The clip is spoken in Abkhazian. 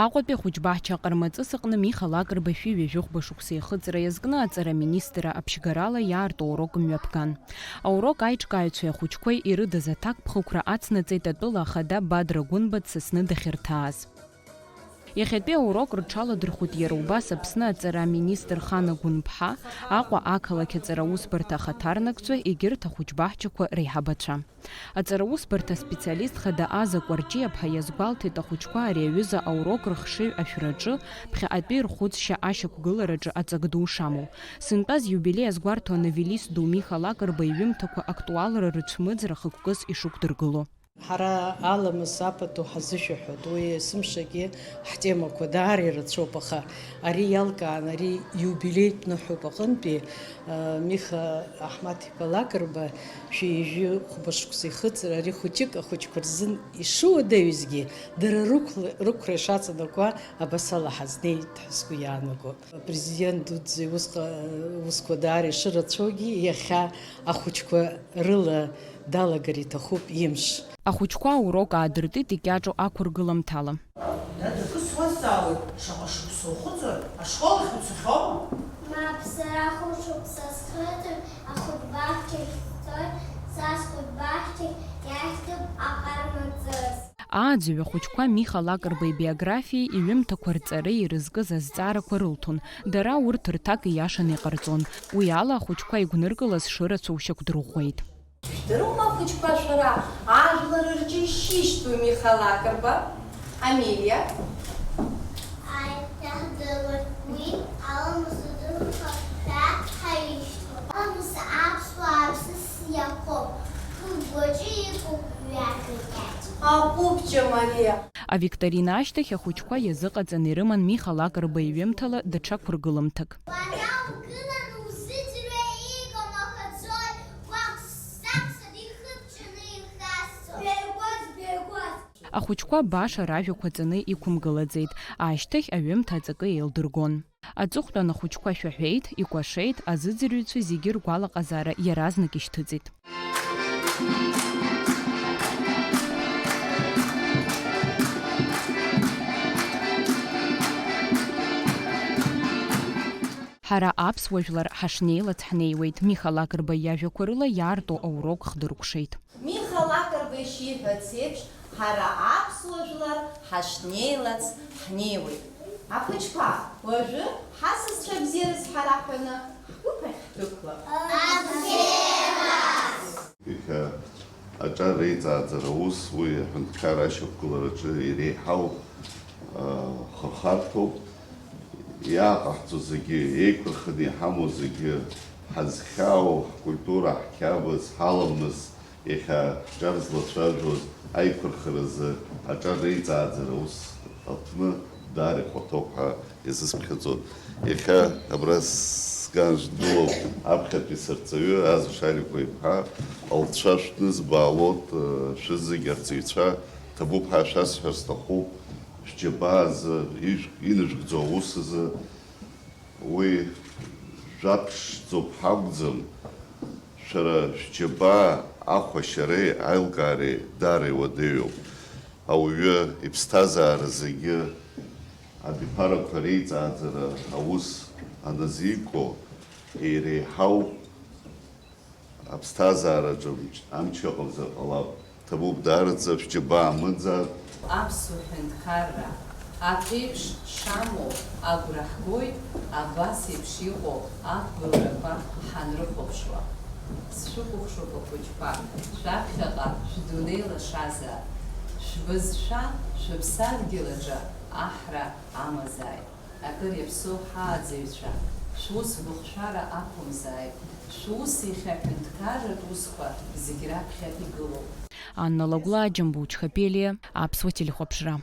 Аҟәатәи ахәыҷбаҳча Ҟармаҵыс аҟны Миха Лакрба шәи-ҩажәихәба шықәса ихыҵра иазкны аҵара министр аԥшьгарала иаарту аурок мҩаԥган. Аурок аиҿкааҩцәеи ахәыҷқәеи ирыдыз аҭакԥхықәра ацнаҵеит атәыла ахада Бадра Гәынба дсасны дахьырҭааз. Иахьатәи аурок рҽаладырхәит иара убас Аԥсны аҵара аминистр Хана Гәынԥҳа, Аҟәа ақалақь аҵара аусбарҭа ахаҭарнакцәа, егьырҭ ахәыҷбаҳчақәа реиҳабацәа. Аҵара аусбарҭа аспециалист хада Аза Кәарҷиаԥҳа иазгәалҭеит ахәыҷқәа ари аҩыза аурок рыхшыҩ ашәраҿы ԥхьаҟатәи рхәыцшьа ашьақәгылараҿы аҵак ду шамоу. Сынтәаз иубилеи азгәарҭо ановелист ду Миха Лакрба иҩымҭақәа актуалра рыцәмыӡра хықәкыс ишықәдыргыло. Ҳара аламыс апату ҳазышәаҳәоит, уи есымшагьы ҳтемақәа даара ирацәоуп, аха ари иалкаан, ари иубилеитә ныҳәоуп аҟынтәи Миха Аҳмаҭ-иԥа Лакрба шәи-ҩажәихәба шықәса ихыҵра, ари хәыҷык ахәыҷқәа рзын ишуадаҩызгьы, дара рықәра ишаҵанакуа абасала ҳазнеит ҳәа сгәы иаанагоит. Апрезидент дуӡӡа иусқәа даара ишырацәоугьы иахьа ахәыҷқәа рыла далагар иҭахуп имш. Ахәыҷқәа аурок аадыртит икьаҿу ақәыргыламҭала. Дадракы суазҵаауеит, шаҟа шықәса ухыҵуеит, ашкол ахь уцахьоума? Мап, сара хәышықәса схыҵуеит, ахәыҷбаҳчахь сцоит, са схәыҷбаҳчахь иахьӡуп Аҟармаҵыс. Ааӡҩы ахәыҷқәа Миха Лакрба ибиографиеи иҩымҭақәа рҵареи ирызкыз азҵаарақәа рылҭон. Дара урҭ рҭак ииашаны иҟарҵон. Уи ала ахәыҷқәа игәныргылаз шырацәоу шьақәдырӷәӷәеит. Шәдырума ахәыҷқәа шәара, ажәлар рҿы ишишьтәу Миха Лакрба, Амелиа? Аиҭаҳдыруеит уи аламыс адырқәа ҳәа ҳаишьҭуп. Аламыс аԥсуаа аԥсыс иақәоуп, хәыҷы иқәуп ҩажәаҟьаҿ. Аҟәыбҷа Мариа. Авикторина ашьҭахь ахәыҷқәа иазыҟаҵаны ирыман Миха Лакрба иҩымҭала даҽа қәыргыламҭак. Ахәыҷқәа баша ражәақәа ҵаны иқәымгылаӡеит, ашьҭахь аҩымҭа аҵакы еилдыргон. Аҵыхәтәан ахәыҷқәа шәаҳәеит, икәашеит, азыӡырҩцәа зегьы ргәалаҟазаара иаразнак ишьҭыҵит. Ҳара аԥсуа жәлар ҳашнеилац ҳнеиуеит. Миха Лакрба иажәақәа рыла иаарту аурок хдыркәшеит. Миха Лакрба ишиҳәац еиԥш, ҳара аԥсуа жәлар ҳашнеилац ҳнеиуеит. Ахәыҷқәа, уажәы ҳасасцәа бзиара зҳараҳәаны ҳгәыԥ ахь ҳдәықәлап. Миха аҿар реиҵааӡара аус уи аҳәынҭқар ашьақәгылараҿы иреиҳау хырхарҭоуп. Иааҟаҳҵо зегьы, еиқәырханы иҳамоу зегьы, ҳазхьаау ҳкультура, ҳқьабз, ҳаламыс, иахьа ҳҿар злацәажәоз аиқәырхаразы аҿар реиҵааӡара аус аҟны даара ихәарҭоуп ҳәа иазысԥхьаӡоит. Иахьа абра сган ду аԥхьатәи сарҵаҩы Аза Шарикәа-иԥҳа лцәа шәнызбаалоит шәызегьы арҵаҩцәа ҭабуп ҳәа шәасҳәар сҭахуп. Шәџьабаазы, инажәгӡо аус азы, уи шәаԥшӡоуп ҳакәӡам, шәара шәџьабаа ахәашьареи аилкаареи даара иуадаҩуп. Ауаҩы иԥсҭазаара зегьы абиԥарақәа реиҵааӡара аус аназико иреиҳау аԥсҭазаараҿы амч ыҟамзар ҟалап. Ҭабуп даараӡа шәџьабаа мыӡа. Аԥсуа ҳәынҭқарра аԥеиԥш шамоу агәра ҳгоит, абас еиԥш иҟоу ақәгыларақәа ҳанрыхәаԥшуа. Сшәыкәыхшоуп ахәыҷқәа, шәаԥхьаҟа шәдунеи лашазаап. Шәбызшәа шәыԥсадгьыл аҿы аҳра амазааит. Акыр иаԥсоу ҳааӡаҩцәа, шәус гәыхшәара ақәымзааит. Шәус иахьа ҳәынҭқарратә усқәа зегь раԥхьа игылоуп. Анна Лагәла, Џьамбул Чхапелиа, Аԥсуа телехәаԥшра.